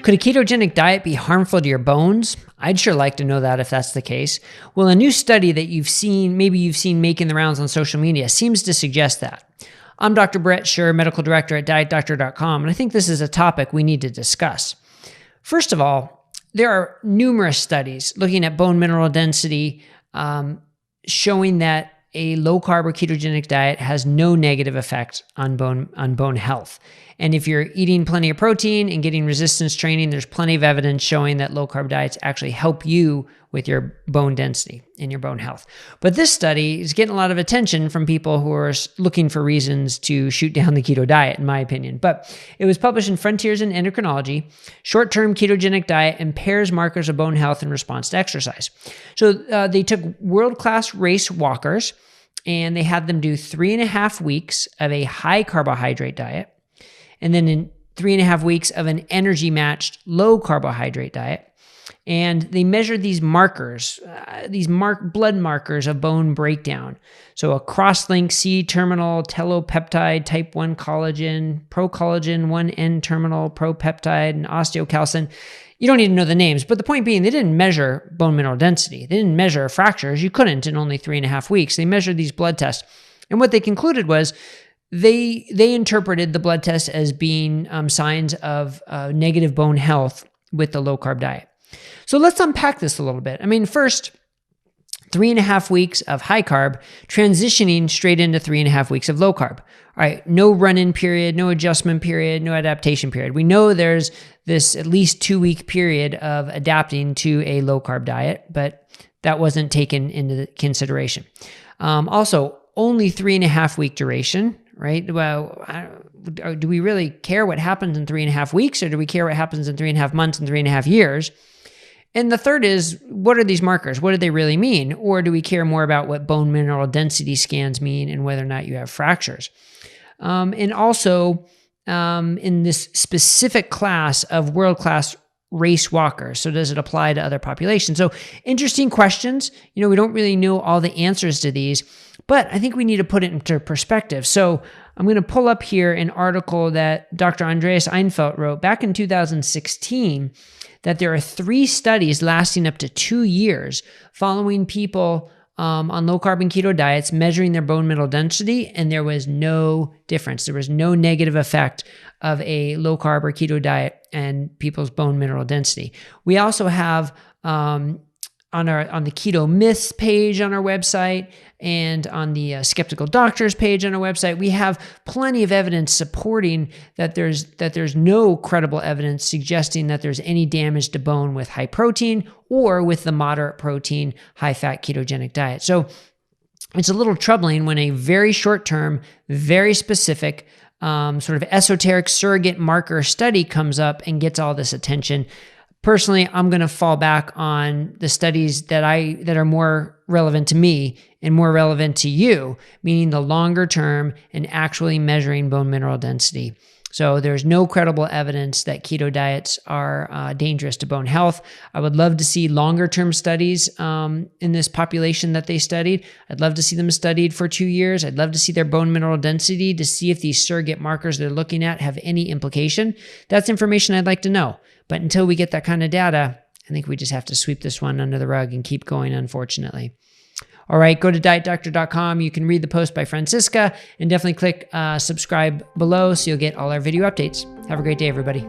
Could a ketogenic diet be harmful to your bones? I'd sure like to know that if that's the case. Well, a new study that maybe you've seen making the rounds on social media seems to suggest that. I'm Dr. Brett Scher, medical director at dietdoctor.com, and I think this is a topic we need to discuss. First of all, there are numerous studies looking at bone mineral density showing that a low-carb or ketogenic diet has no negative effect on bone health. And if you're eating plenty of protein and getting resistance training, there's plenty of evidence showing that low-carb diets actually help you with your bone density and your bone health. But this study is getting a lot of attention from people who are looking for reasons to shoot down the keto diet, in my opinion. But it was published in Frontiers in Endocrinology. Short-term ketogenic diet impairs markers of bone health in response to exercise. So they took world-class race walkers and they had them do 3.5 weeks of a high carbohydrate diet, and then in 3.5 weeks of an energy-matched low carbohydrate diet. And they measured these markers, blood markers of bone breakdown. So a cross-link C-terminal telopeptide, type 1 collagen, procollagen, 1 N-terminal propeptide, and osteocalcin. You don't need to know the names, but the point being, they didn't measure bone mineral density. They didn't measure fractures. You couldn't in only 3.5 weeks. They measured these blood tests. And what they concluded was they interpreted the blood tests as being signs of negative bone health with the low-carb diet. So let's unpack this a little bit. I mean, first, 3.5 weeks of high carb, transitioning straight into 3.5 weeks of low carb. All right, no run-in period, no adjustment period, no adaptation period. We know there's this at least 2-week period of adapting to a low carb diet, but that wasn't taken into consideration. Also, only 3.5 week duration, right? Well, do we really care what happens in 3.5 weeks, or do we care what happens in 3.5 months and 3.5 years? And the third is, what are these markers? What do they really mean? Or do we care more about what bone mineral density scans mean and whether or not you have fractures? And also, in this specific class of world-class race walkers, so does it apply to other populations? So interesting questions. You know, we don't really know all the answers to these, but I think we need to put it into perspective. So I'm going to pull up here an article that Dr. Andreas Einfeld wrote back in 2016, that there are 3 studies lasting up to 2 years following people on low-carb and keto diets, measuring their bone mineral density, and there was no difference. There was no negative effect of a low-carb or keto diet and people's bone mineral density. We also have on the Keto Myths page on our website and on the Skeptical Doctors page on our website, we have plenty of evidence supporting that there's no credible evidence suggesting that there's any damage to bone with high protein or with the moderate protein, high fat ketogenic diet. So it's a little troubling when a very short term, very specific, sort of esoteric surrogate marker study comes up and gets all this attention. Personally, I'm going to fall back on the studies that are more relevant to me and more relevant to you, meaning the longer term and actually measuring bone mineral density. So there's no credible evidence that keto diets are dangerous to bone health. I would love to see longer term studies in this population that they studied. I'd love to see them studied for 2 years. I'd love to see their bone mineral density to see if these surrogate markers they're looking at have any implication. That's information I'd like to know. But until we get that kind of data, I think we just have to sweep this one under the rug and keep going, unfortunately. All right, go to dietdoctor.com. You can read the post by Francisca and definitely click subscribe below so you'll get all our video updates. Have a great day, everybody.